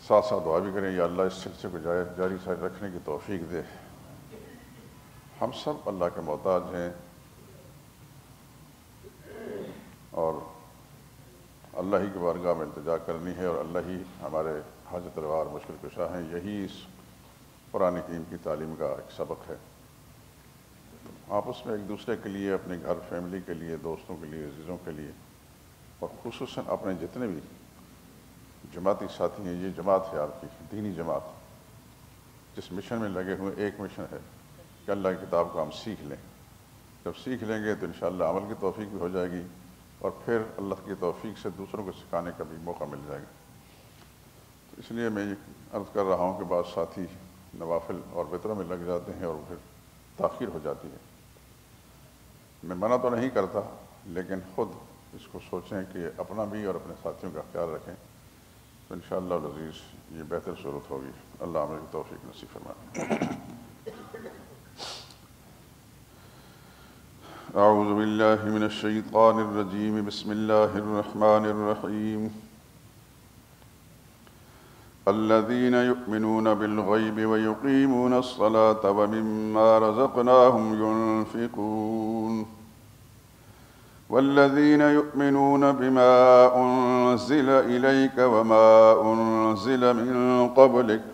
ساتھ ساتھ دعا بھی کریں یا اللہ اس سلسلے کو جاری رکھنے کی توفیق دے۔ ہم سب اللہ کے محتاج ہیں اور اللہ ہی کی بارگاہ میں التجا کرنی ہے، اور اللہ ہی ہمارے حاجت روا مشکل کشا ہیں۔ یہی اس قرآن کریم کی تعلیم کا ایک سبق ہے۔ آپس میں ایک دوسرے کے لیے، اپنے گھر فیملی کے لیے، دوستوں کے لیے، عزیزوں کے لیے، اور خصوصاً اپنے جتنے بھی جماعتی ساتھی ہیں، یہ جماعت ہے آپ کی دینی جماعت، جس مشن میں لگے ہوئے ایک مشن ہے کہ اللہ کی کتاب کو ہم سیکھ لیں۔ جب سیکھ لیں گے تو انشاءاللہ عمل کی توفیق بھی ہو جائے گی، اور پھر اللہ کی توفیق سے دوسروں کو سکھانے کا بھی موقع مل جائے گا۔ تو اس لیے میں یہ عرض کر رہا ہوں کہ بعض ساتھی نوافل اور وطروں میں لگ جاتے ہیں اور پھر تاخیر ہو جاتی ہے۔ میں منع تو نہیں کرتا، لیکن خود اس کو سوچیں کہ اپنا بھی اور اپنے ساتھیوں کا خیال رکھیں، تو انشاءاللہ العزیز یہ بہتر صورت ہوگی۔ اللہ عمل کی توفیق نصیب فرمائے۔ اعوذ باللہ من الشیطان الرجیم، بسم اللہ الرحمن الرحیم۔ الذین یؤمنون بالغیب ویقیمون الصلاة ومما رزقناہم ينفقون والذین یؤمنون بما انزل الیک وما انزل من قبلک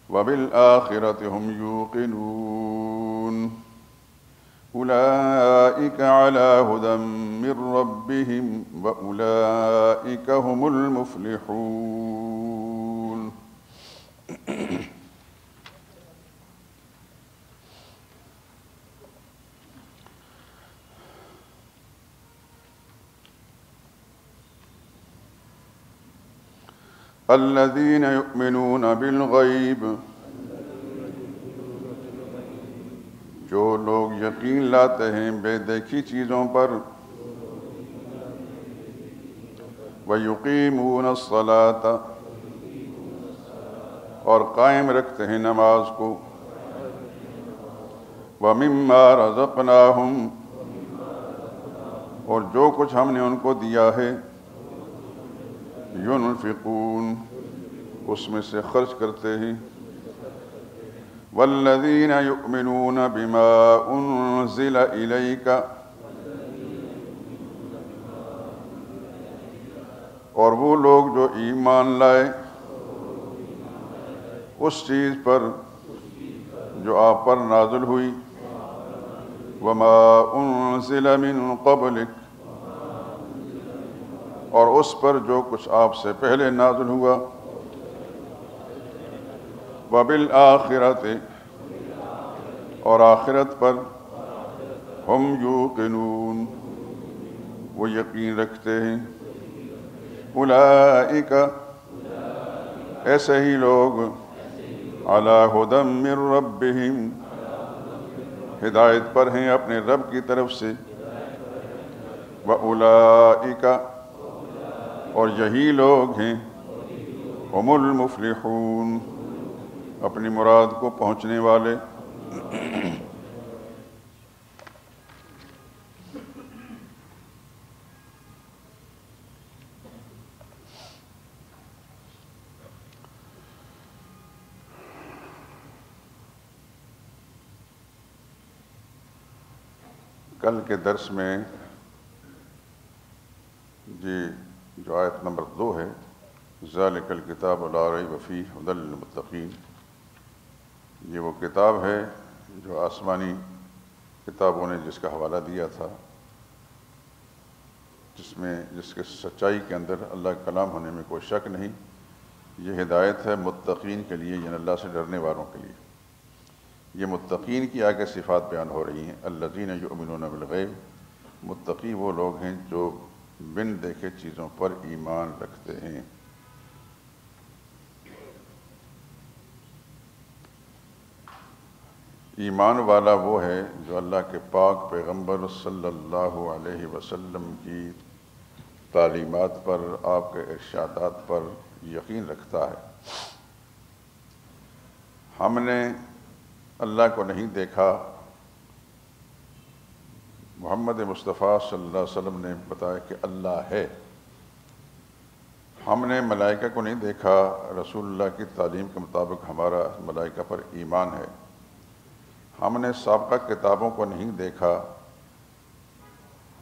وبالآخرة هم یوقنون أولئك على هدى من ربهم وأولئك هم المفلحون۔ الذين يؤمنون بالغيب، جو لوگ یقین لاتے ہیں بے دیکھی چیزوں پر، وَيُقِيمُونَ الصَّلَاةَ، اور قائم رکھتے ہیں نماز کو، وَمِمَّا رَزَقْنَاهُمْ، اور جو کچھ ہم نے ان کو دیا ہے، يُنْفِقُونَ، اس میں سے خرچ کرتے ہیں، والذین یؤمنون بما انزل الیک، اور وہ لوگ جو ایمان لائے اس چیز پر جو آپ پر نازل ہوئی، وما انزل من قبلک، اور اس پر جو کچھ آپ سے پہلے نازل ہوا، وبالآخرۃ، اور آخرت پر، ہم یوقنون، وہ یقین رکھتے ہیں، اولئک، ایسے ہی لوگ، علی ھدی من ربہم، ہدایت پر ہیں اپنے رب کی طرف سے، واولئک، اور یہی لوگ ہیں، ہم المفلحون، اپنی مراد کو پہنچنے والے۔ کل کے درس میں جو آیت نمبر 2 ہے، ذالک الکتاب لا ریب فیہ ھدی للمتقین، یہ وہ کتاب ہے جو آسمانی کتابوں نے جس کا حوالہ دیا تھا، جس کے سچائی کے اندر اللہ کا کلام ہونے میں کوئی شک نہیں۔ یہ ہدایت ہے متقین کے لیے، یعنی اللہ سے ڈرنے والوں کے لیے۔ یہ متقین کی آگے صفات بیان ہو رہی ہیں۔ الذین یؤمنون بالغیب، متقی وہ لوگ ہیں جو بن دیکھے چیزوں پر ایمان رکھتے ہیں۔ ایمان والا وہ ہے جو اللہ کے پاک پیغمبر صلی اللہ علیہ وسلم کی تعلیمات پر، آپ کے ارشادات پر یقین رکھتا ہے۔ ہم نے اللہ کو نہیں دیکھا، محمد مصطفیٰ صلی اللہ علیہ وسلم نے بتایا کہ اللہ ہے۔ ہم نے ملائکہ کو نہیں دیکھا، رسول اللہ کی تعلیم کے مطابق ہمارا ملائکہ پر ایمان ہے۔ ہم نے سابقہ کتابوں کو نہیں دیکھا،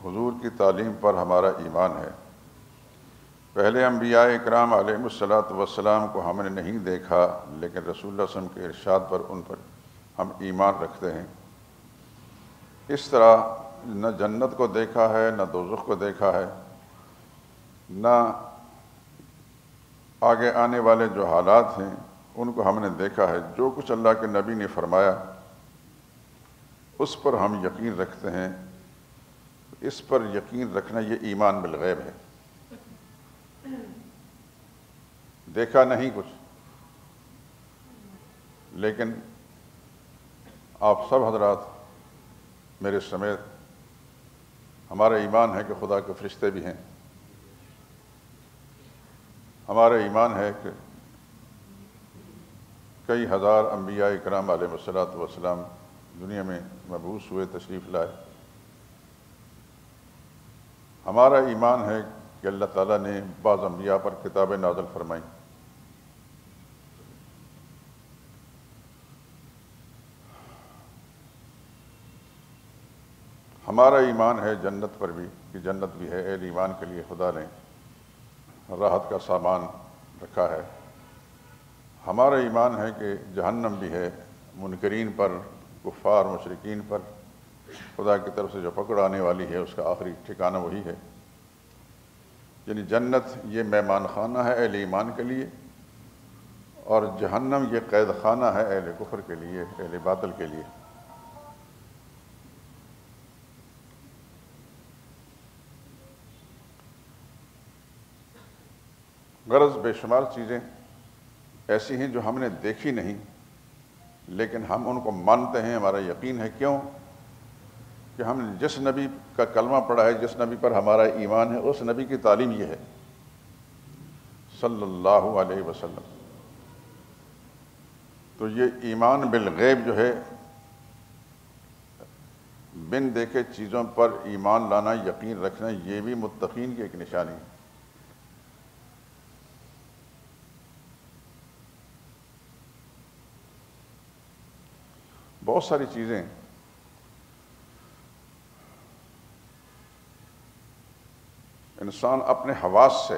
حضور کی تعلیم پر ہمارا ایمان ہے۔ پہلے انبیاء اکرام علیہم الصلاۃ والسلام کو ہم نے نہیں دیکھا، لیکن رسول اللہ صلی اللہ علیہ وسلم کے ارشاد پر ان پر ہم ایمان رکھتے ہیں۔ اس طرح نہ جنت کو دیکھا ہے، نہ دوزخ کو دیکھا ہے، نہ آگے آنے والے جو حالات ہیں ان کو ہم نے دیکھا ہے۔ جو کچھ اللہ کے نبی نے فرمایا اس پر ہم یقین رکھتے ہیں۔ اس پر یقین رکھنا یہ ایمان بالغیب ہے۔ دیکھا نہیں کچھ، لیکن آپ سب حضرات میرے سمیت ہمارا ایمان ہے کہ خدا کے فرشتے بھی ہیں۔ ہمارا ایمان ہے کہ کئی ہزار انبیاء اکرام علیہم الصلاۃ والسلام دنیا میں مبعوث ہوئے، تشریف لائے۔ ہمارا ایمان ہے کہ اللہ تعالیٰ نے بعض انبیاء پر کتابیں نازل فرمائیں۔ ہمارا ایمان ہے جنت پر بھی، کہ جنت بھی ہے۔ اہل ایمان کے لیے خدا نے راحت کا سامان رکھا ہے۔ ہمارا ایمان ہے کہ جہنم بھی ہے، منکرین پر، کفار مشرکین پر خدا کی طرف سے جو پکڑ آنے والی ہے اس کا آخری ٹھکانہ وہی ہے۔ یعنی جنت یہ مہمان خانہ ہے اہل ایمان کے لیے، اور جہنم یہ قید خانہ ہے اہل کفر کے لیے، اہل باطل کے لیے۔ غرض بے شمار چیزیں ایسی ہیں جو ہم نے دیکھی نہیں، لیکن ہم ان کو مانتے ہیں، ہمارا یقین ہے۔ کیوں؟ کہ ہم نے جس نبی کا کلمہ پڑھا ہے، جس نبی پر ہمارا ایمان ہے، اس نبی کی تعلیم یہ ہے صلی اللہ علیہ وسلم۔ تو یہ ایمان بالغیب جو ہے، بن دیکھے چیزوں پر ایمان لانا، یقین رکھنا، یہ بھی متقین کی ایک نشانی ہے۔ بہت ساری چیزیں انسان اپنے حواس سے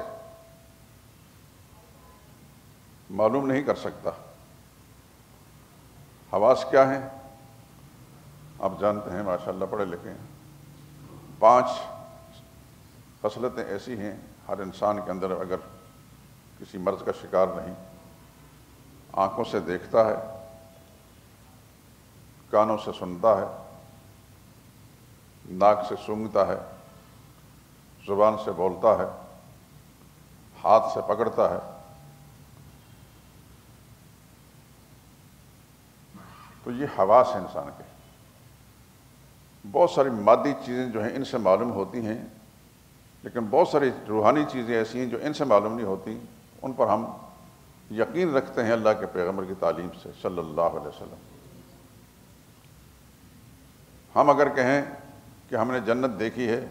معلوم نہیں کر سکتا۔ حواس کیا ہیں؟ آپ جانتے ہیں، ماشاءاللہ پڑھے لکھے ہیں۔ 5 خصلتیں ایسی ہیں ہر انسان کے اندر، اگر کسی مرض کا شکار نہیں۔ آنکھوں سے دیکھتا ہے، کانوں سے سنتا ہے، ناک سے سونگھتا ہے، زبان سے بولتا ہے، ہاتھ سے پکڑتا ہے۔ تو یہ حواس ہیں انسان کے۔ بہت ساری مادی چیزیں جو ہیں ان سے معلوم ہوتی ہیں، لیکن بہت ساری روحانی چیزیں ایسی ہیں جو ان سے معلوم نہیں ہوتی، ان پر ہم یقین رکھتے ہیں اللہ کے پیغمبر کی تعلیم سے صلی اللہ علیہ وسلم۔ ہم اگر کہیں کہ ہم نے جنت دیکھی ہے،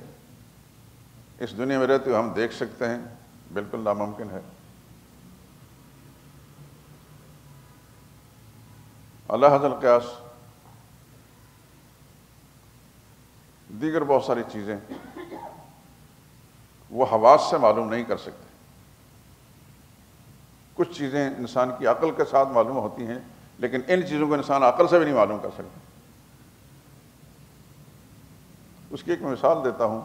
اس دنیا میں رہتے ہوئے ہم دیکھ سکتے ہیں، بالکل ناممکن ہے۔ اللہ حضر القیاس، دیگر بہت ساری چیزیں وہ حواس سے معلوم نہیں کر سکتے۔ کچھ چیزیں انسان کی عقل کے ساتھ معلوم ہوتی ہیں، لیکن ان چیزوں کو انسان عقل سے بھی نہیں معلوم کر سکتا۔ اس کی ایک مثال دیتا ہوں،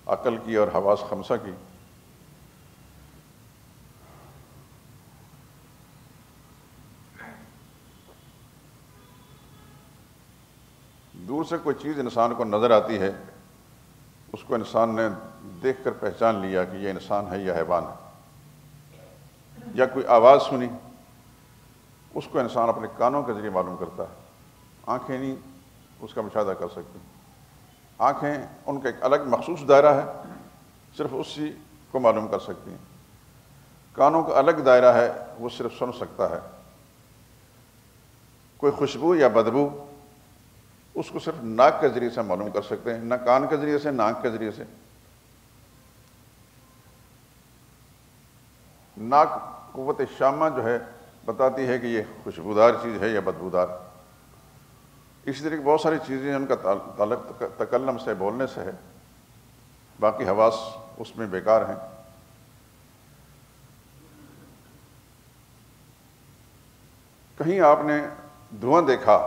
عقل کی اور حواس خمسہ کی۔ دور سے کوئی چیز انسان کو نظر آتی ہے، اس کو انسان نے دیکھ کر پہچان لیا کہ یہ انسان ہے یا حیوان ہے۔ یا کوئی آواز سنی، اس کو انسان اپنے کانوں کے ذریعے معلوم کرتا ہے۔ آنکھیں نہیں اس کا مشاہدہ کر سکتی۔ آنکھیں ان کا ایک الگ مخصوص دائرہ ہے، صرف اسی کو معلوم کر سکتی ہیں۔ کانوں کا الگ دائرہ ہے، وہ صرف سن سکتا ہے۔ کوئی خوشبو یا بدبو اس کو صرف ناک کے ذریعے سے معلوم کر سکتے ہیں، نہ کان کے ذریعے سے، نہ آنکھ کے ذریعے سے۔ ناک قوت شامہ جو ہے بتاتی ہے کہ یہ خوشبودار چیز ہے یا بدبودار. اسی طرح بہت ساری چیزیں ان کا تعلق تکلم سے، بولنے سے ہے، باقی حواس اس میں بیکار ہیں. کہیں آپ نے دھواں دیکھا،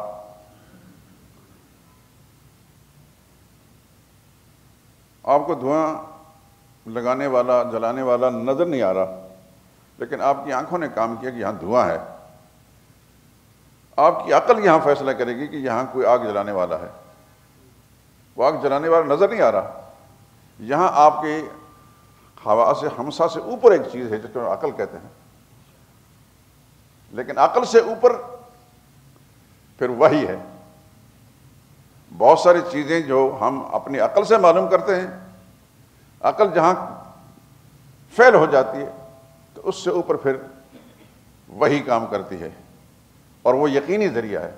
آپ کو دھواں لگانے والا، جلانے والا نظر نہیں آ رہا، لیکن آپ کی آنکھوں نے کام کیا کہ یہاں دھواں ہے. آپ کی عقل یہاں فیصلہ کرے گی کہ یہاں کوئی آگ جلانے والا ہے. وہ آگ جلانے والا نظر نہیں آ رہا. یہاں آپ کے حواس خمسہ سے اوپر ایک چیز ہے جس کو عقل کہتے ہیں، لیکن عقل سے اوپر پھر وحی ہے. بہت ساری چیزیں جو ہم اپنی عقل سے معلوم کرتے ہیں، عقل جہاں فیل ہو جاتی ہے تو اس سے اوپر پھر وحی کام کرتی ہے، اور وہ یقینی ذریعہ ہے.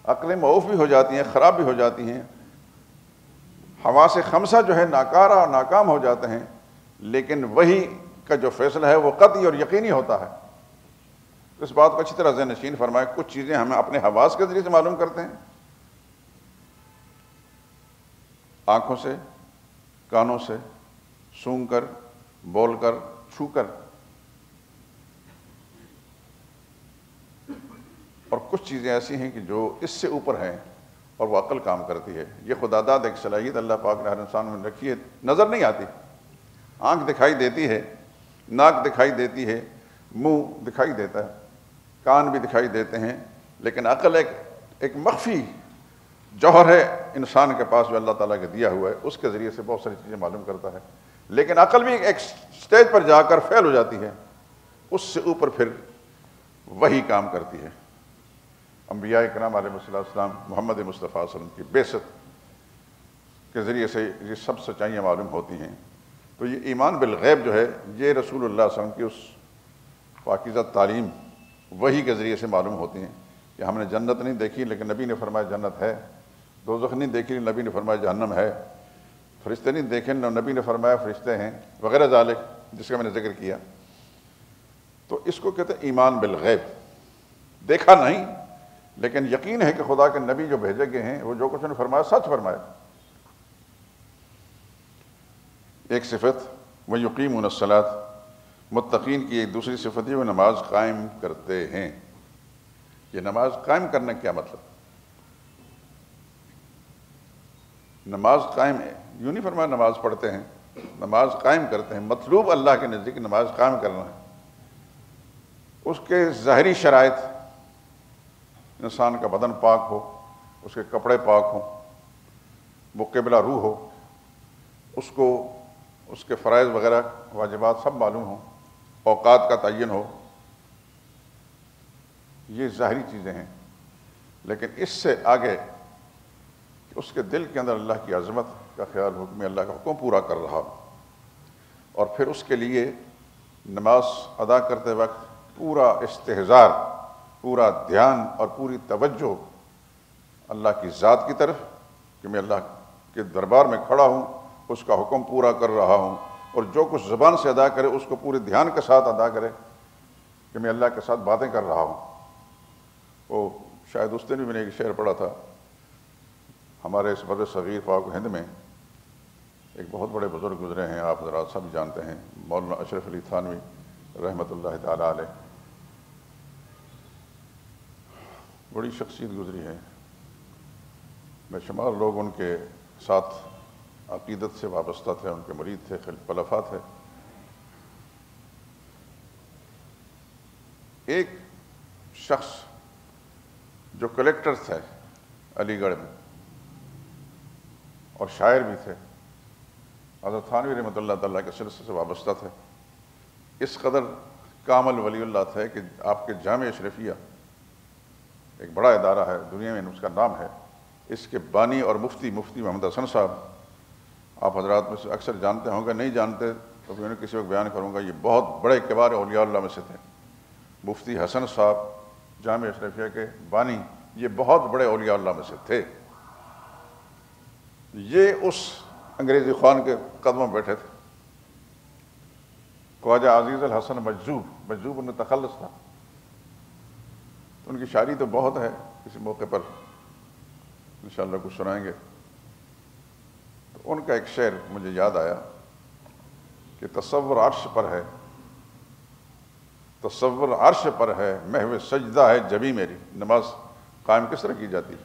عقلیں معوف بھی ہو جاتی ہیں، خراب بھی ہو جاتی ہیں، حواس خمسہ جو ہے ناکارہ اور ناکام ہو جاتے ہیں، لیکن وحی کا جو فیصلہ ہے وہ قطعی اور یقینی ہوتا ہے. اس بات کو اچھی طرح ذہن نشین فرمائے. کچھ چیزیں ہمیں اپنے حواس کے ذریعے سے معلوم کرتے ہیں، آنکھوں سے، کانوں سے، سونگھ کر، بول کر، چھو کر، اور کچھ چیزیں ایسی ہیں کہ جو اس سے اوپر ہیں اور وہ عقل کام کرتی ہے. یہ خدا داد ایک صلاحیت اللہ پاک نے ہر انسان میں رکھی ہے. نظر نہیں آتی، آنکھ دکھائی دیتی ہے، ناک دکھائی دیتی ہے، منہ دکھائی دیتا ہے، کان بھی دکھائی دیتے ہیں، لیکن عقل ایک مخفی جوہر ہے انسان کے پاس جو اللہ تعالیٰ کے دیا ہوا ہے. اس کے ذریعے سے بہت ساری چیزیں معلوم کرتا ہے، لیکن عقل بھی ایک سٹیج پر جا کر فیل ہو جاتی ہے. اس سے اوپر پھر وہی کام کرتی ہے. انبیاء کرام علیہ السلام، محمد مصطفیٰ صلی اللہ علیہ وسلم کی بعثت کے ذریعے سے یہ سب سچائیاں معلوم ہوتی ہیں. تو یہ ایمان بالغیب جو ہے، یہ رسول اللہ صلی اللہ علیہ وسلم کی اس پاکیزہ تعلیم وحی کے ذریعے سے معلوم ہوتی ہیں. کہ ہم نے جنت نہیں دیکھی لیکن نبی نے فرمایا جنت ہے، دوزخ نہیں دیکھی نبی نے فرمایا جہنم ہے، فرشتے نہیں دیکھے نبی نے فرمایا فرشتے ہیں، وغیرہ ذالک جس کا میں نے ذکر کیا. تو اس کو کہتے ہیں ایمان بالغیب. دیکھا نہیں لیکن یقین ہے کہ خدا کے نبی جو بھیجے گئے ہیں وہ جو کچھ انہوں نے فرمایا سچ فرمایا. ایک صفت وَيُقِيمُونَ الصَّلَاةَ، متقین کی ایک دوسری صفت ہے وہ نماز قائم کرتے ہیں. یہ نماز قائم کرنا کیا مطلب؟ نماز قائم ہے، یوں نہیں فرمایا نماز پڑھتے ہیں، نماز قائم کرتے ہیں. مطلوب اللہ کے نزدیک نماز قائم کرنا ہے. اس کے ظاہری شرائط، انسان کا بدن پاک ہو، اس کے کپڑے پاک ہوں، وہ قبلہ رو ہو، اس کو اس کے فرائض وغیرہ واجبات سب معلوم ہوں، اوقات کا تعین ہو. یہ ظاہری چیزیں ہیں. لیکن اس سے آگے اس کے دل کے اندر اللہ کی عظمت کا خیال ہو کہ میں اللہ کا حکم پورا کر رہا ہوں، اور پھر اس کے لیے نماز ادا کرتے وقت پورا استحضار، پورا دھیان اور پوری توجہ اللہ کی ذات کی طرف کہ میں اللہ کے دربار میں کھڑا ہوں، اس کا حکم پورا کر رہا ہوں، اور جو کچھ زبان سے ادا کرے اس کو پورے دھیان کے ساتھ ادا کرے کہ میں اللہ کے ساتھ باتیں کر رہا ہوں. وہ شاید اس دن بھی میں نے ایک شعر پڑھا تھا. ہمارے اس بر صغیر پاک و ہند میں ایک بہت بڑے بزرگ گزرے ہیں، آپ حضرات سب جانتے ہیں، مولانا اشرف علی تھانوی رحمۃ اللہ تعالیٰ علیہ. بڑی شخصیت گزری ہے، بے شمار لوگ ان کے ساتھ عقیدت سے وابستہ تھے، ان کے مرید تھے، خلفاء تھے. ایک شخص جو کلیکٹر تھے علی گڑھ میں اور شاعر بھی تھے، حضرت تھانوی رحمۃ اللہ تعالیٰ کے سلسلے سے وابستہ تھے. اس قدر کامل ولی اللہ تھے کہ آپ کے جامع اشرفیہ ایک بڑا ادارہ ہے دنیا میں، اس کا نام ہے. اس کے بانی اور مفتی محمد حسن صاحب، آپ حضرات میں سے اکثر جانتے ہوں گے، نہیں جانتے تو میں نے کسی وقت بیان کروں گا. یہ بہت بڑے کبار اولیاء اللہ میں سے تھے. مفتی حسن صاحب جامع اشرفیہ کے بانی، یہ بہت بڑے اولیاء اللہ میں سے تھے. یہ اس انگریزی خوان کے قدموں بیٹھے تھے. خواجہ عزیز الحسن مجذوب ان تخلص تھا. ان کی شاعری تو بہت ہے، کسی موقع پر انشاءاللہ کچھ سنائیں گے. تو ان کا ایک شعر مجھے یاد آیا کہ تصور عرش پر ہے، تصور عرش پر ہے، محو سجدہ ہے جبیں میری. نماز قائم کس طرح کی جاتی ہے؟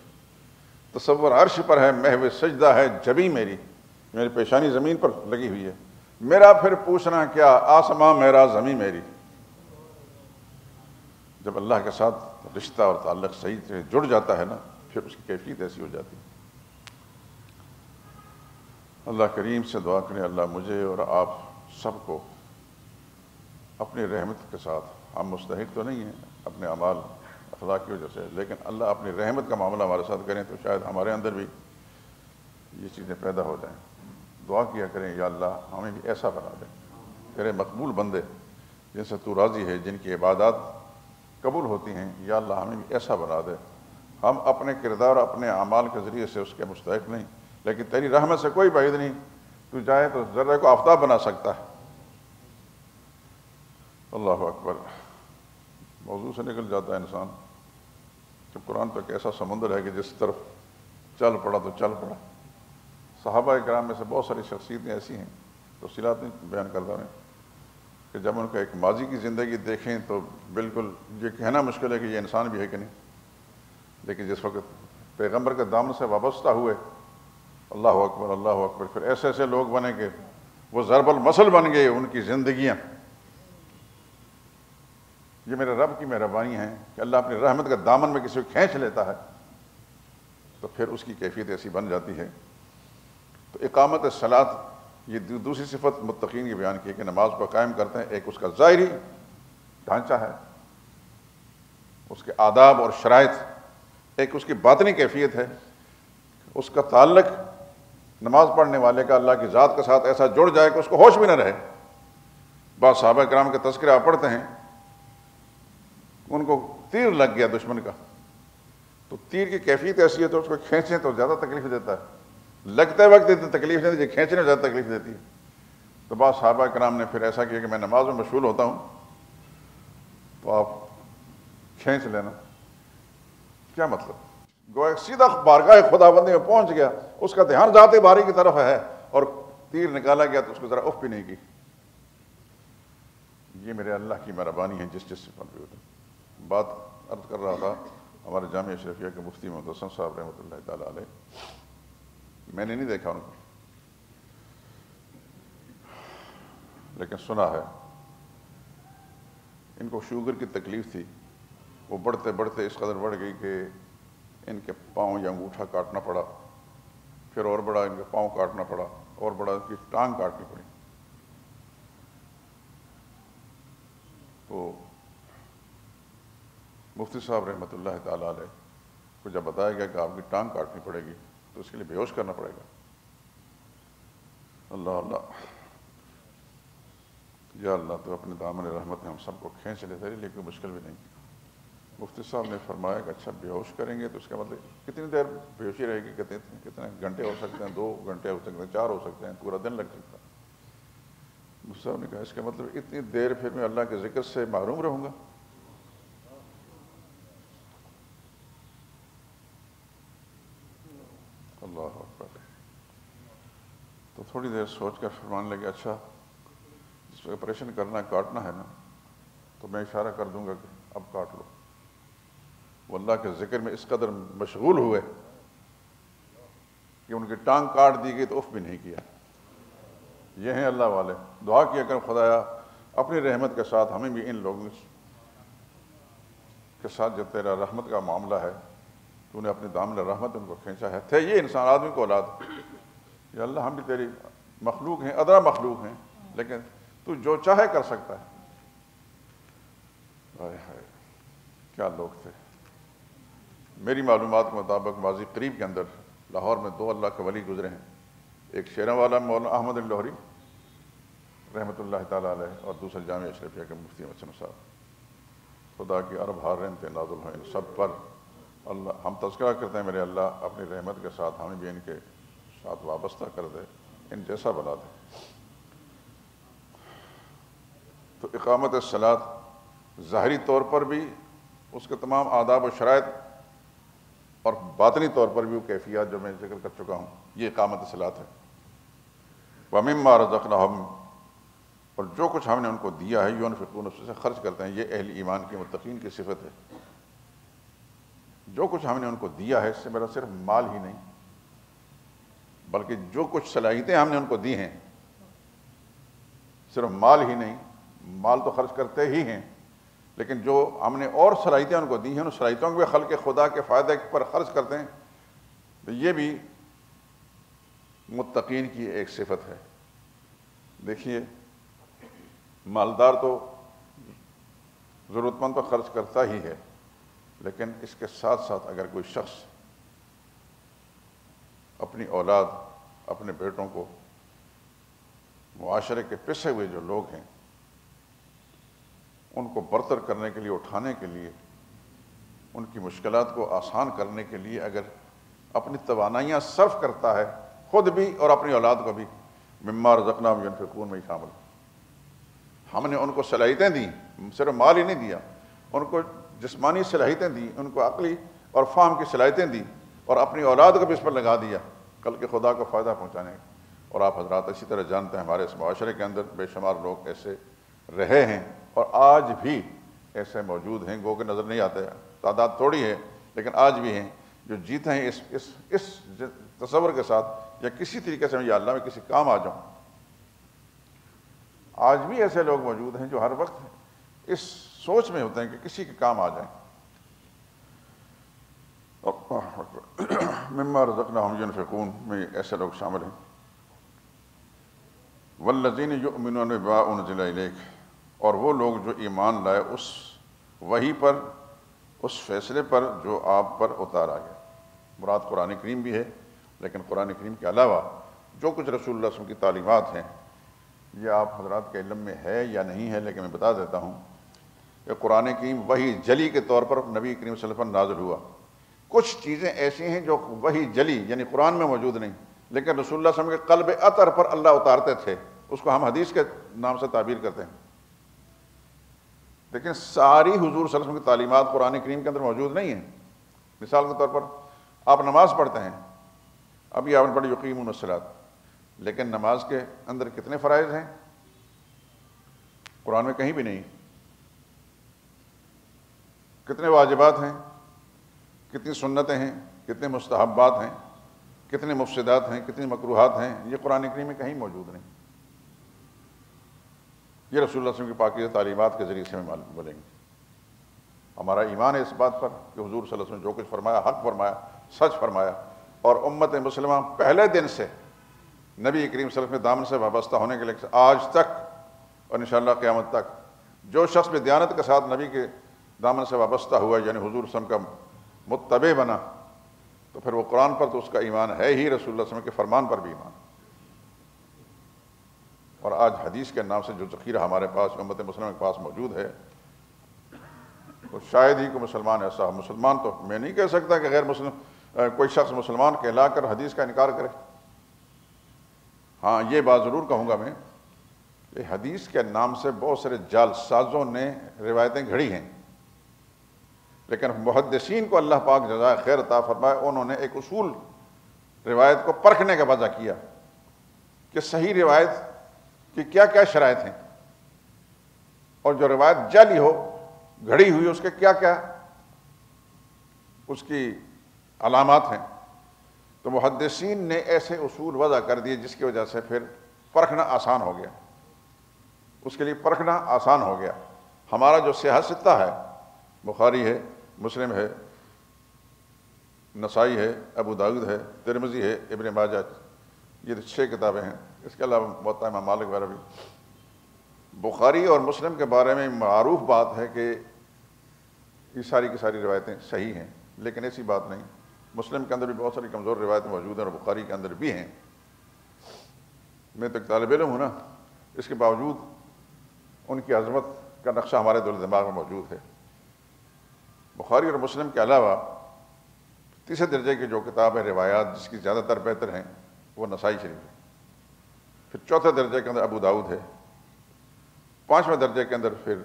تصور عرش پر ہے، محو سجدہ ہے جبیں میری. میری پیشانی زمین پر لگی ہوئی ہے، میرا پھر پوچھنا کیا آسماں میرا زمین میری. جب اللہ کے ساتھ رشتہ اور تعلق صحیح سے جڑ جاتا ہے نا، پھر اس کی کیفیت ایسی ہو جاتی ہے. اللہ کریم سے دعا کریں اللہ مجھے اور آپ سب کو اپنی رحمت کے ساتھ، ہم مستحق تو نہیں ہیں اپنے اعمال اخلاق کی وجہ سے، لیکن اللہ اپنی رحمت کا معاملہ ہمارے ساتھ کریں تو شاید ہمارے اندر بھی یہ چیزیں پیدا ہو جائیں. دعا کیا کریں یا اللہ ہمیں بھی ایسا بنا دیں، تیرے مقبول بندے جن سے تو راضی ہے، جن کی عبادات قبول ہوتی ہیں، یا اللہ ہمیں بھی ایسا بنا دے. ہم اپنے کردار اور اپنے اعمال کے ذریعے سے اس کے مستحق نہیں، لیکن تیری رحمت سے کوئی بعید نہیں. تو چاہے تو ذرے کو آفتاب بنا سکتا ہے. اللہ اکبر. موضوع سے نکل جاتا ہے انسان. جب قرآن تو ایک ایسا سمندر ہے کہ جس طرف چل پڑا تو چل پڑا. صحابہ کرام میں سے بہت ساری شخصیتیں ایسی ہیں، تفصیلات نہیں بیان کرتا میں، کہ جب ان کا ایک ماضی کی زندگی دیکھیں تو بالکل یہ کہنا مشکل ہے کہ یہ انسان بھی ہے کہ نہیں. لیکن جس وقت پیغمبر کے دامن سے وابستہ ہوئے، اللہ اکبر اللہ اکبر، پھر ایسے ایسے لوگ بنے کہ وہ ضرب المثل بن گئے ان کی زندگیاں. یہ میرے رب کی مہربانی ہے کہ اللہ اپنی رحمت کا دامن میں کسی کو کھینچ لیتا ہے تو پھر اس کی کیفیت ایسی بن جاتی ہے. تو اقامت الصلاۃ، یہ دوسری صفت متقین کی بیان کی کہ نماز کو قائم کرتے ہیں. ایک اس کا ظاہری ڈھانچہ ہے، اس کے آداب اور شرائط. ایک اس کی باطنی کیفیت ہے، اس کا تعلق نماز پڑھنے والے کا اللہ کی ذات کے ساتھ ایسا جڑ جائے کہ اس کو ہوش بھی نہ رہے. بعض صحابہ کرام کا تذکرہ آپ پڑھتے ہیں، ان کو تیر لگ گیا دشمن کا، تو تیر کی کیفیت ایسی ہے تو اس کو کھینچیں تو زیادہ تکلیف دیتا ہے، لگتے وقت اتنی تکلیف نہیں دیتی، کھینچنے میں زیادہ تکلیف دیتی ہے. تو بعض صحابہ کرام نے پھر ایسا کیا کہ میں نماز میں مشغول ہوتا ہوں تو آپ کھینچ لینا. کیا مطلب؟ گویا سیدھا بارگاہ خداوندی میں پہنچ گیا، اس کا دھیان ذات باری کی طرف ہے اور تیر نکالا گیا تو اس کو ذرا اف بھی نہیں کی. یہ میرے اللہ کی مہربانی ہے جس سے پن بھی ہوتا. بات عرض کر رہا تھا ہمارے جامعہ اشرفیہ کے مفتی محمد حسن صاحب رحمۃ اللہ تعالیٰ علیہ. میں نے نہیں دیکھا ان کو، لیکن سنا ہے. ان کو شوگر کی تکلیف تھی، وہ بڑھتے بڑھتے اس قدر بڑھ گئی کہ ان کے پاؤں یا انگوٹھا کاٹنا پڑا، پھر اور بڑا ان کے پاؤں کاٹنا پڑا، اور بڑا ان کی ٹانگ کاٹنی پڑی. تو مفتی صاحب رحمۃ اللہ تعالیٰ علیہ کو جب بتایا گیا کہ آپ کی ٹانگ کاٹنی پڑے گی تو اس کے لیے بے ہوش کرنا پڑے گا. اللہ اللہ، یا اللہ تو اپنے دامن رحمت میں ہم سب کو کھینچ لیتے رہے، لیکن مشکل بھی نہیں. مفتی صاحب نے فرمایا کہ اچھا بے ہوش کریں گے تو اس کا مطلب کتنی دیر بے ہوشی رہے گی؟ کتنے گھنٹے ہو سکتے ہیں؟ 2 گھنٹے ہو سکتے ہیں، 4 ہو سکتے ہیں، پورا دن لگ سکتا ہے. مفتی صاحب نے کہا اس کا مطلب اتنی دیر پھر میں اللہ کے ذکر سے محروم رہوں گا؟ اللہ اکبر. تو تھوڑی دیر سوچ کر فرمانے لگے اچھا جس کو آپریشن کرنا کاٹنا ہے نا تو میں اشارہ کر دوں گا کہ اب کاٹ لو. وہ اللہ کے ذکر میں اس قدر مشغول ہوئے کہ ان کی ٹانگ کاٹ دی گئی تو اف بھی نہیں کیا. یہ ہیں اللہ والے. دعا کیا کریں خدایا اپنی رحمت کے ساتھ ہمیں بھی ان لوگوں کے ساتھ جو تیرا رحمت کا معاملہ ہے تو نے اپنے دامن رحمت ان کو کھینچا ہے. تھے یہ انسان آدمی کو اولاد، یا اللہ ہم بھی تیری مخلوق ہیں، ادنا مخلوق ہیں، لیکن تو جو چاہے کر سکتا ہے. ہائے ہائے کیا لوگ تھے. میری معلومات کے مطابق ماضی قریب کے اندر لاہور میں 2 اللہ کے ولی گزرے ہیں. ایک شیراں والا مولانا احمد اللاہوری رحمۃ اللہ تعالیٰ علیہ، اور دوسرا جامعہ اشرفیہ کے مفتی حسن صاحب. خدا کی ارب ہار رحمتیں نازل ہیں ان سب پر. اللہ ہم تذکرہ کرتے ہیں میرے اللہ اپنی رحمت کے ساتھ ہمیں بھی ان کے ساتھ وابستہ کر دے، ان جیسا بنا دے. تو اقامت الصلاۃ ظاہری طور پر بھی اس کے تمام آداب و شرائط اور باطنی طور پر بھی وہ کیفیات جو میں ذکر کر چکا ہوں، یہ اقامت الصلاۃ ہے۔ وَمِمَّا رَزَقْنَاهُمْ، اور جو کچھ ہم نے ان کو دیا ہے يُنْفِقُونَ، اس سے خرچ کرتے ہیں۔ یہ اہل ایمان کے متقین کی صفت ہے۔ جو کچھ ہم نے ان کو دیا ہے، اس سے میرا صرف مال ہی نہیں بلکہ جو کچھ صلاحیتیں ہم نے ان کو دی ہیں، صرف مال ہی نہیں، مال تو خرچ کرتے ہی ہیں، لیکن جو ہم نے اور صلاحیتیں ان کو دی ہیں، ان صلاحیتوں کو بھی خلق خدا کے فائدے پر خرچ کرتے ہیں، تو یہ بھی متقین کی ایک صفت ہے۔ دیکھیے، مالدار تو ضرورت مند تو خرچ کرتا ہی ہے، لیکن اس کے ساتھ ساتھ اگر کوئی شخص اپنی اولاد، اپنے بیٹوں کو، معاشرے کے پسے ہوئے جو لوگ ہیں، ان کو برتر کرنے کے لیے، اٹھانے کے لیے، ان کی مشکلات کو آسان کرنے کے لیے اگر اپنی توانائیاں صرف کرتا ہے، خود بھی اور اپنی اولاد کو بھی، مما رزقناہم ینفقون میں شامل۔ ہم نے ان کو صلاحیتیں دیں، صرف مال ہی نہیں دیا، ان کو جسمانی صلاحیتیں دیں، ان کو عقلی اور فہم کی صلاحیتیں دیں، اور اپنی اولاد کو بھی اس پر لگا دیا کل کے خدا کو فائدہ پہنچانے۔ اور آپ حضرات اسی طرح جانتے ہیں ہمارے اس معاشرے کے اندر بے شمار لوگ ایسے رہے ہیں اور آج بھی ایسے موجود ہیں، گو کہ نظر نہیں آتے، تعداد تھوڑی ہے لیکن آج بھی ہیں، جو جیتے ہیں اس تصور کے ساتھ، یا کسی طریقے سے میں یا اللہ میں کسی کام آ جاؤں۔ آج بھی ایسے لوگ موجود ہیں جو ہر وقت اس سوچ میں ہوتے ہیں کہ کسی کے کام آ جائیں۔ مما رزقناہم ینفقون میں ایسے لوگ شامل ہیں۔ والذین یؤمنون بما انزل الیک، اور وہ لوگ جو ایمان لائے اس وحی پر، اس فیصلے پر جو آپ پر اتارا گیا۔ مراد قرآن کریم بھی ہے، لیکن قرآن کریم کے علاوہ جو کچھ رسول اللہ صلی اللہ علیہ وسلم کی تعلیمات ہیں، یہ آپ حضرات کے علم میں ہے یا نہیں ہے، لیکن میں بتا دیتا ہوں کہ قرآن کریم وحی جلی کے طور پر نبی کریم صلی اللہ علیہ وسلم نازل ہوا۔ کچھ چیزیں ایسی ہیں جو وحی جلی یعنی قرآن میں موجود نہیں، لیکن رسول اللہ صلی اللہ علیہ وسلم کے قلب اطہر پر اللہ اتارتے تھے، اس کو ہم حدیث کے نام سے تعبیر کرتے ہیں۔ لیکن ساری حضور صلی اللہ علیہ وسلم کی تعلیمات قرآن کریم کے اندر موجود نہیں ہیں۔ مثال کے طور پر آپ نماز پڑھتے ہیں، ابھی آپ نے پڑھی یقیمون الصلاۃ، لیکن نماز کے اندر کتنے فرائض ہیں؟ قرآن میں کہیں بھی نہیں۔ کتنے واجبات ہیں، کتنی سنتیں ہیں، کتنے مستحبات ہیں، کتنے مفسدات ہیں، کتنی مکروہات ہیں، یہ قرآن کریم میں کہیں موجود نہیں۔ یہ رسول اللہ صلی اللہ علیہ وسلم کی پاکیزہ تعلیمات کے ذریعے سے ہم معلوم بولیں گے۔ ہمارا ایمان ہے اس بات پر کہ حضور صلی اللہ علیہ وسلم جو کچھ فرمایا، حق فرمایا، سچ فرمایا، اور امت مسلمہ پہلے دن سے نبی کریم صلی اللہ علیہ وسلم کے دامن سے وابستہ ہونے کے لیے آج تک اور انشاءاللہ قیامت تک جو شخص بھی دیانت کے ساتھ نبی کے دامن سے وابستہ ہوا، یعنی حضور صلی اللہ علیہ وسلم کا متبع بنا، تو پھر وہ قرآن پر تو اس کا ایمان ہے ہی، رسول اللہ صلی اللہ علیہ وسلم کے فرمان پر بھی ایمان۔ اور آج حدیث کے نام سے جو ذخیرہ ہمارے پاس امت مسلمہ کے پاس موجود ہے، تو شاید ہی کوئی مسلمان ایسا ہو۔ مسلمان تو میں نہیں کہہ سکتا کہ غیر مسلم کوئی شخص مسلمان کہلا کر حدیث کا انکار کرے۔ ہاں، یہ بات ضرور کہوں گا میں کہ حدیث کے نام سے بہت سارے جعل سازوں نے روایتیں گھڑی ہیں، لیکن محدثین کو اللہ پاک جزائے خیر عطا فرمائے، انہوں نے ایک اصول روایت کو پرکھنے کا وضع کیا کہ صحیح روایت کی کیا کیا شرائط ہیں، اور جو روایت جعلی ہو، گھڑی ہوئی، اس کے کیا کیا اس کی علامات ہیں۔ تو محدثین نے ایسے اصول وضع کر دیے جس کی وجہ سے پھر پرکھنا آسان ہو گیا، اس کے لیے پرکھنا آسان ہو گیا۔ ہمارا جو سیاہ ستہ ہے، بخاری ہے، مسلم ہے، نسائی ہے، ابو داؤد ہے، ترمذی ہے، ابن ماجہ، یہ 6 کتابیں ہیں۔ اس کے علاوہ موطا امام مالک وغیرہ بھی۔ بخاری اور مسلم کے بارے میں معروف بات ہے کہ یہ ساری کی ساری روایتیں صحیح ہیں، لیکن ایسی بات نہیں۔ مسلم کے اندر بھی بہت ساری کمزور روایتیں موجود ہیں اور بخاری کے اندر بھی ہیں۔ میں تو ایک طالب علم ہوں نا، اس کے باوجود ان کی عظمت کا نقشہ ہمارے دل دماغ میں موجود ہے۔ بخاری اور مسلم کے علاوہ تیسرے درجے کی جو کتاب ہے روایات، جس کی زیادہ تر بہتر ہیں، وہ نسائی شریف ہے۔ پھر چوتھے درجے کے اندر ابو داؤد ہے، 5ویں درجے کے اندر پھر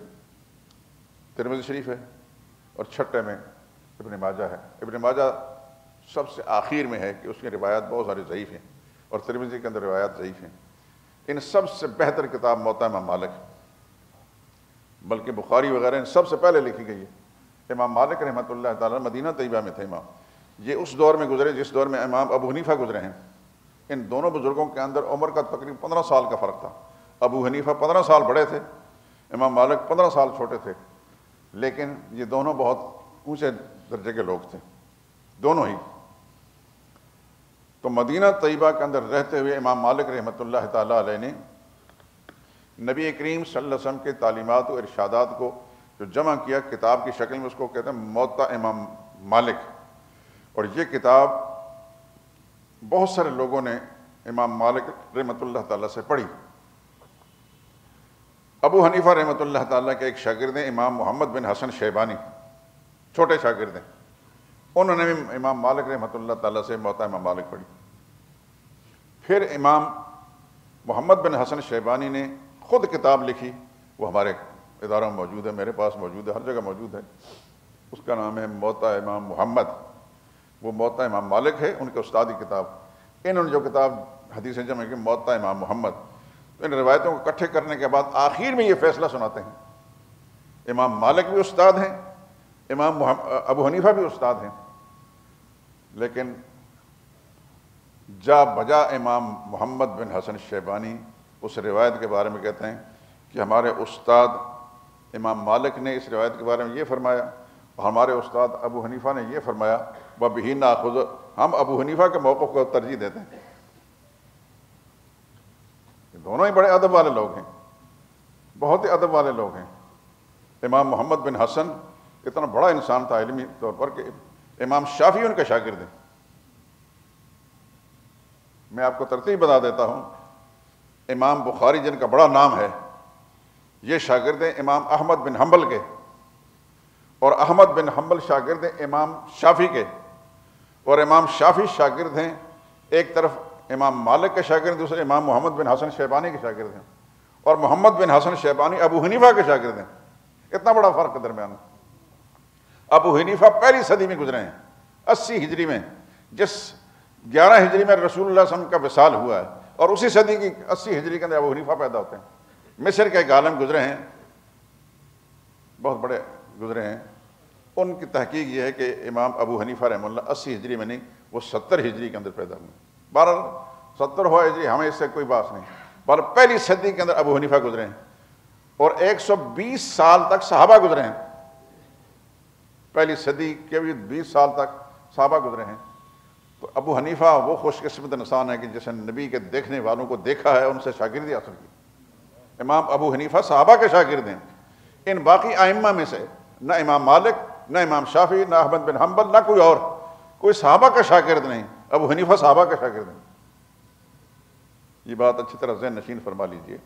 ترمذی شریف ہے، اور 6 میں ابن ماجہ ہے۔ ابن ماجہ سب سے آخر میں ہے کہ اس کی روایات بہت ساری ضعیف ہیں، اور ترمذی کے اندر روایات ضعیف ہیں۔ ان سب سے بہتر کتاب موطا امام مالک ہے، بلکہ بخاری وغیرہ ان سب سے پہلے لکھی گئی ہے۔ امام مالک رحمۃ اللہ تعالیٰ مدینہ طیبہ میں تھے امام، یہ اس دور میں گزرے جس دور میں امام ابو حنیفہ گزرے ہیں۔ ان دونوں بزرگوں کے اندر عمر کا تقریباً 15 سال کا فرق تھا۔ ابو حنیفہ 15 سال بڑے تھے، امام مالک 15 سال چھوٹے تھے، لیکن یہ دونوں بہت اونچے درجے کے لوگ تھے، دونوں ہی۔ تو مدینہ طیبہ کے اندر رہتے ہوئے امام مالک رحمۃ اللہ تعالیٰ علیہ نے نبی کریم صلی اللہ علیہ وسلم کے تعلیمات و ارشادات کو جو جمع کیا کتاب کی شکل میں، اس کو کہتے ہیں موطا امام مالک۔ اور یہ کتاب بہت سارے لوگوں نے امام مالک رحمۃ اللہ تعالیٰ سے پڑھی۔ ابو حنیفہ رحمۃ اللہ تعالیٰ کے ایک شاگرد ہیں امام محمد بن حسن شیبانی، چھوٹے شاگرد ہیں، انہوں نے بھی امام مالک رحمۃ اللہ تعالیٰ سے موطا امام مالک پڑھی۔ پھر امام محمد بن حسن شیبانی نے خود کتاب لکھی، وہ ہمارے اداروں میں موجود ہے، میرے پاس موجود ہے، ہر جگہ موجود ہے، اس کا نام ہے موطا امام محمد۔ وہ موطا امام مالک ہے، ان کے استاد کی کتاب۔ انہوں نے جو کتاب حدیث جمع کی موطا امام محمد، تو ان روایتوں کو اکٹھے کرنے کے بعد آخر میں یہ فیصلہ سناتے ہیں امام مالک بھی استاد ہیں، امام ابو حنیفہ بھی استاد ہیں، لیکن جا بجا امام محمد بن حسن شیبانی اس روایت کے بارے میں کہتے ہیں کہ ہمارے استاد امام مالک نے اس روایت کے بارے میں یہ فرمایا، اور ہمارے استاد ابو حنیفہ نے یہ فرمایا، وَبِهِ نَأْخُذُ، ہم ابو حنیفہ کے موقف کو ترجیح دیتے ہیں۔ دونوں ہی بڑے ادب والے لوگ ہیں، بہت ہی ادب والے لوگ ہیں۔ امام محمد بن حسن اتنا بڑا انسان تھا علمی طور پر کہ امام شافعی ان کے شاگرد ہیں۔ میں آپ کو ترتیب بتا دیتا ہوں، امام بخاری جن کا بڑا نام ہے، یہ شاگرد ہیں امام احمد بن حنبل کے، اور احمد بن حنبل شاگرد ہیں امام شافعی کے، اور امام شافعی شاگرد ہیں ایک طرف امام مالک کے شاگرد، دوسرے امام محمد بن حسن شیبانی کے شاگرد ہیں، اور محمد بن حسن شیبانی ابو حنیفہ کے شاگرد ہیں۔ اتنا بڑا فرق ہے درمیان۔ ابو حنیفہ پہلی صدی میں گزرے ہیں، 80 ہجری میں، جس 11 ہجری میں رسول اللہ صلی اللہ علیہ وسلم کا وصال ہوا ہے، اور اسی صدی کی 80 ہجری کے اندر ابو حنیفہ پیدا ہوتے ہیں۔ مصر کے ایک عالم گزرے ہیں، بہت بڑے گزرے ہیں، ان کی تحقیق یہ ہے کہ امام ابو حنیفہ رحمہ اللہ 80 ہجری میں نہیں، وہ 70 ہجری کے اندر پیدا ہوئے۔ 70 ہوا ہجری، ہمیں اس سے کوئی بات نہیں، پر پہلی صدی کے اندر ابو حنیفہ گزرے ہیں، اور 120 سال تک صحابہ گزرے ہیں۔ پہلی صدی کے بھی 20 سال تک صحابہ گزرے ہیں۔ تو ابو حنیفہ وہ خوش قسمت انسان ہے کہ جس نے نبی کے دیکھنے والوں کو دیکھا ہے، ان سے شاگردی حاصل کی۔ امام ابو حنیفہ صحابہ کے شاگرد ہیں۔ ان باقی ائمہ میں سے نہ امام مالک، نہ امام شافعی، نہ احمد بن حنبل، نہ کوئی اور، کوئی صحابہ کا شاگرد نہیں۔ ابو حنیفہ صحابہ کا شاگرد ہیں۔ یہ بات اچھی طرح ذہن نشین فرما لیجئے۔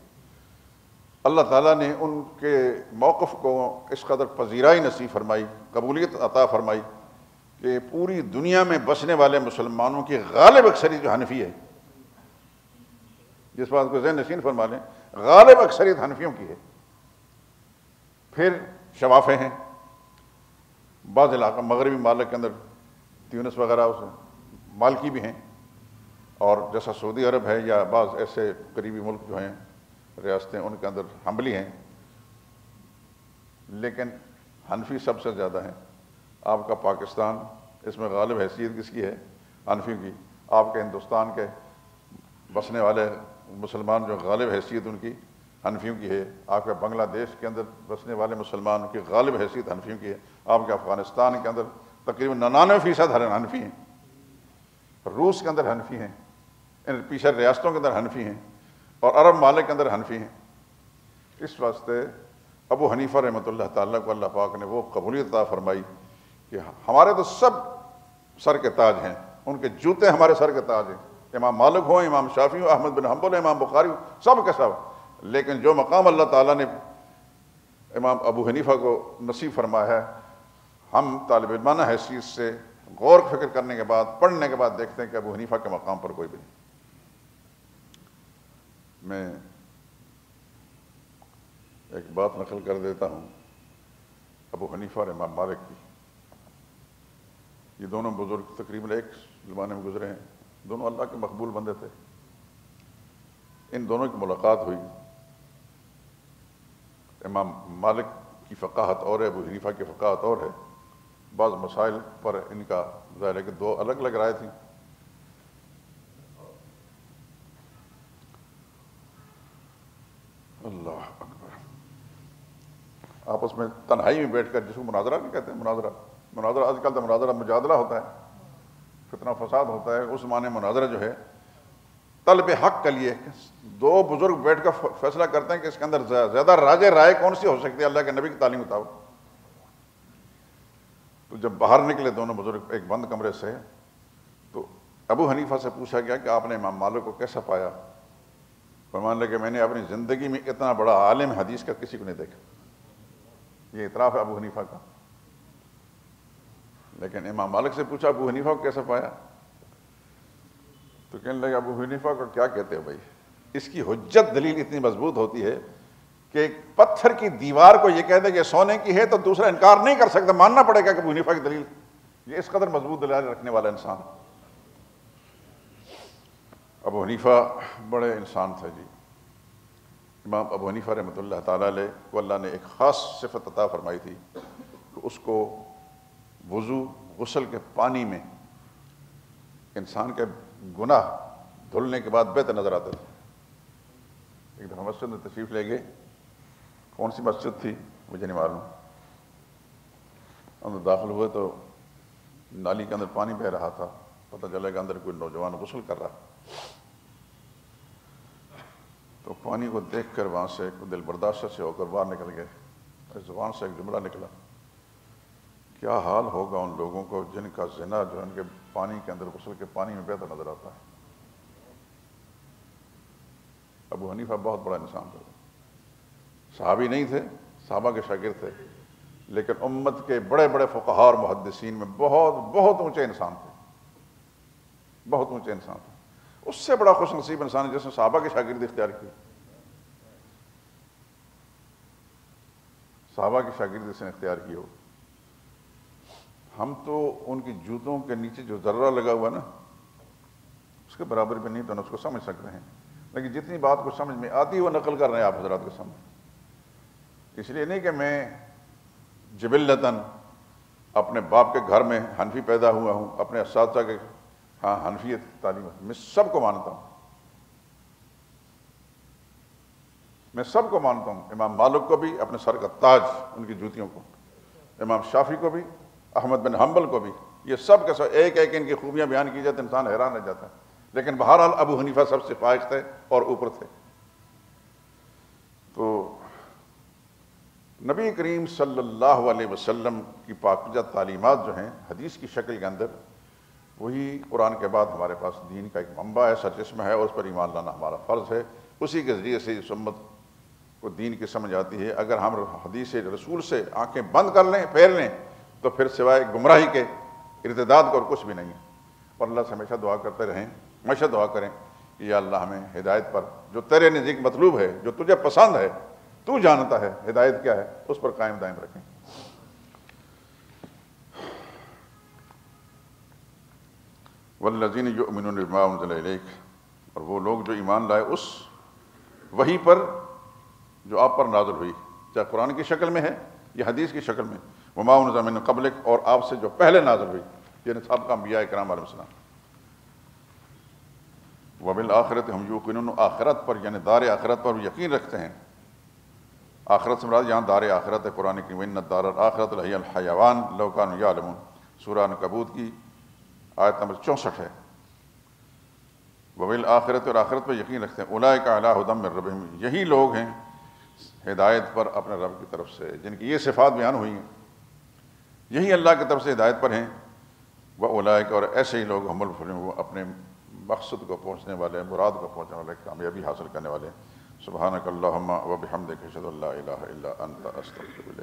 اللہ تعالیٰ نے ان کے موقف کو اس قدر پذیرائی نصیب فرمائی، قبولیت عطا فرمائی کہ پوری دنیا میں بسنے والے مسلمانوں کی غالب اکثریت جو حنفی ہے، جس بات کو ذہن نشین فرما لیں، غالب اکثریت حنفیوں کی ہے۔ پھر شوافے ہیں، بعض علاقہ مغربی ممالک کے اندر تیونس وغیرہ اس مالکی بھی ہیں، اور جیسا سعودی عرب ہے یا بعض ایسے قریبی ملک جو ہیں ریاستیں، ان کے اندر حنبلی ہیں، لیکن حنفی سب سے زیادہ ہیں۔ آپ کا پاکستان، اس میں غالب حیثیت کس کی ہے؟ حنفیوں کی۔ آپ کے ہندوستان کے بسنے والے مسلمان جو غالب حیثیت ان کی حنفیوں کی ہے۔ آپ کے بنگلہ دیش کے اندر بسنے والے مسلمان کی غالب حیثیت حنفیوں کی ہے۔ آپ کے افغانستان کے اندر تقریباً 99% حنفی ہیں۔ روس کے اندر حنفی ہیں، ان پیچھے ریاستوں کے اندر حنفی ہیں، اور عرب ممالک کے اندر حنفی ہیں۔ اس واسطے ابو حنیفہ رحمۃ اللہ تعالیٰ کو اللہ پاک نے وہ قبولیت عطا فرمائی کہ ہمارے تو سب سر کے تاج ہیں، ان کے جوتے ہمارے سر کے تاج ہیں، امام مالک ہوں، امام شافعی ہوں، احمد بن حنبل، امام بخاری ہوں، سب کے سب۔ لیکن جو مقام اللہ تعالیٰ نے امام ابو حنیفہ کو نصیب فرمایا ہے، ہم طالب علمانہ حیثیت سے غور فکر کرنے کے بعد، پڑھنے کے بعد دیکھتے ہیں کہ ابو حنیفہ کے مقام پر کوئی بھی نہیں۔ میں ایک بات نقل کر دیتا ہوں ابو حنیفہ اور امام مالک کی. یہ دونوں بزرگ تقریباً ایک زمانے میں گزرے ہیں. دونوں اللہ کے مقبول بندے تھے. ان دونوں کی ملاقات ہوئی. امام مالک کی فقاہت اور ہے، ابو حنیفہ کی فقاہت اور ہے. بعض مسائل پر ان کا ظاہر ہے کہ دو الگ الگ رائے تھیں. اللہ اکبر. آپس میں تنہائی میں بیٹھ کر، جس کو مناظرہ نہیں کہتے ہیں، مناظرہ آج کل تو مناظرہ مجادلہ ہوتا ہے، فتنہ فساد ہوتا ہے. اس معنی مناظرہ جو ہے طلب حق کے لیے دو بزرگ بیٹھ کر فیصلہ کرتے ہیں کہ اس کے اندر زیادہ راجہ رائے کون سی ہو سکتی ہے اللہ کے نبی کی تعلیم مطابق. تو جب باہر نکلے دونوں بزرگ ایک بند کمرے سے، تو ابو حنیفہ سے پوچھا گیا کہ آپ نے امام مالک کو کیسا پایا؟ فرمانے لگے میں نے اپنی زندگی میں اتنا بڑا عالم حدیث کا کسی کو نہیں دیکھا. یہ اعتراف ہے ابو حنیفہ کا. لیکن امام مالک سے پوچھا ابو حنیفہ کو کیسا پایا؟ تو کہنے لگے ابو حنیفہ کو کیا کہتے ہو بھائی، اس کی حجت دلیل اتنی مضبوط ہوتی ہے کہ ایک پتھر کی دیوار کو یہ کہہ دے کہ سونے کی ہے تو دوسرا انکار نہیں کر سکتا، ماننا پڑے گا کہ ابو حنیفہ کی دلیل یہ اس قدر مضبوط دلائل رکھنے والا انسان. ابو حنیفہ بڑے انسان تھے جی. امام ابو حنیفہ رحمۃ اللہ تعالیٰ علیہ کو اللہ نے ایک خاص صفت عطا فرمائی تھی کہ اس کو وضو غسل کے پانی میں انسان کے گناہ دھلنے کے بعد بہتر نظر آتے تھے. ایک دفعہ مسجد میں تشریف لے گئے. کون سی مسجد تھی مجھے نہیں معلوم. اندر داخل ہوئے تو نالی کے اندر پانی بہہ رہا تھا. پتہ چلا کہ اندر کوئی نوجوان غسل کر رہا. تو پانی کو دیکھ کر وہاں سے دل برداشت سے ہو کر باہر نکل گئے. زبان سے ایک جملہ نکلا، کیا حال ہوگا ان لوگوں کو جن کا زنا جو ان کے پانی کے اندر غسل کے پانی میں بہتا نظر آتا ہے. ابو حنیفہ بہت بڑا انسان تھا. صحابی نہیں تھے، صحابہ کے شاگرد تھے، لیکن امت کے بڑے بڑے فقہاء اور محدثین میں بہت بہت اونچے انسان تھے. بہت اونچے انسان تھے. اس سے بڑا خوش نصیب انسان ہے جس نے صحابہ کی شاگردی اختیار کی. صحابہ کی شاگردی سے اختیار کی ہو. ہم تو ان کی جوتوں کے نیچے جو ذرہ لگا ہوا نا اس کے برابر بھی نہیں تو نہ اس کو سمجھ سکتے ہیں. لیکن جتنی بات کو سمجھ میں آتی ہے وہ نقل کر رہے ہیں آپ حضرات کے سامنے. اس لیے نہیں کہ میں جبلتاً اپنے باپ کے گھر میں حنفی پیدا ہوا ہوں، اپنے اساتذہ کے ہاں حنفیت تعلیم میں سب کو مانتا ہوں. میں سب کو مانتا ہوں. امام مالک کو بھی اپنے سر کا تاج ان کی جوتیوں کو، امام شافعی کو بھی، احمد بن حنبل کو بھی. یہ سب کے سب ایک ایک ان کی خوبیاں بیان کی جاتی انسان حیران رہ جاتا ہے. لیکن بہرحال ابو حنیفہ سب سے فائق تھے اور اوپر تھے. تو نبی کریم صلی اللہ علیہ وسلم کی پاکیزہ تعلیمات جو ہیں حدیث کی شکل کے اندر، وہی قرآن کے بعد ہمارے پاس دین کا ایک منبع ہے، سرچشمہ ہے، اور اس پر ایمان لانا ہمارا فرض ہے. اسی کے ذریعے سے اس امت کو دین کی سمجھ آتی ہے. اگر ہم حدیث رسول سے آنکھیں بند کر لیں، پھیر لیں، تو پھر سوائے گمراہی کے ارتداد کو اور کچھ بھی نہیں ہے. اور اللہ سے ہمیشہ دعا کرتے رہیں، ہمیشہ دعا کریں کہ یا اللہ ہمیں ہدایت پر جو تیرے نزدیک مطلوب ہے، جو تجھے پسند ہے، تو جانتا ہے ہدایت کیا ہے، اس پر قائم دائم رکھیں. والذین یؤمنون بما انزل الیک، اور وہ لوگ جو ایمان لائے اس وحی پر جو آپ پر نازل ہوئی، چاہے قرآن کی شکل میں ہے یا حدیث کی شکل میں. وما انزل من قبلک، اور آپ سے جو پہلے نازل ہوئی، یعنی سابقہ انبیاء کرام علیہ السلام. وبالآخرۃ ہم یوقنون، آخرت پر یعنی دار آخرت پر یقین رکھتے ہیں. آخرت سے مراد یہاں دار آخرت ہے. قرآن کی وَإِنَّ الدَّارَ الْآخِرَةَ لَهِيَ الْحَيَوَانُ لَوْ كَانُوا يَعْلَمُونَ، سورہ عنکبوت کی آیت نمبر 64 ہے. وبالآخرۃ، اور آخرت پر یقین رکھتے ہیں. اولئک علی ھدی من ربہم، یہی لوگ ہیں ہدایت پر اپنے رب کی طرف سے، جن کی یہ صفات بیان ہوئی ہیں، یہی اللہ کی طرف سے ہدایت پر ہیں. وَأُولَئِکَ، اور ایسے ہی لوگ ہم المفلحون، وہ اپنے مقصد کو پہنچنے والے، مراد کو پہنچنے والے، کامیابی حاصل کرنے والے. سبحانک اللہم و بحمدک، اشہد ان لا الہ الا انت، استغفرک.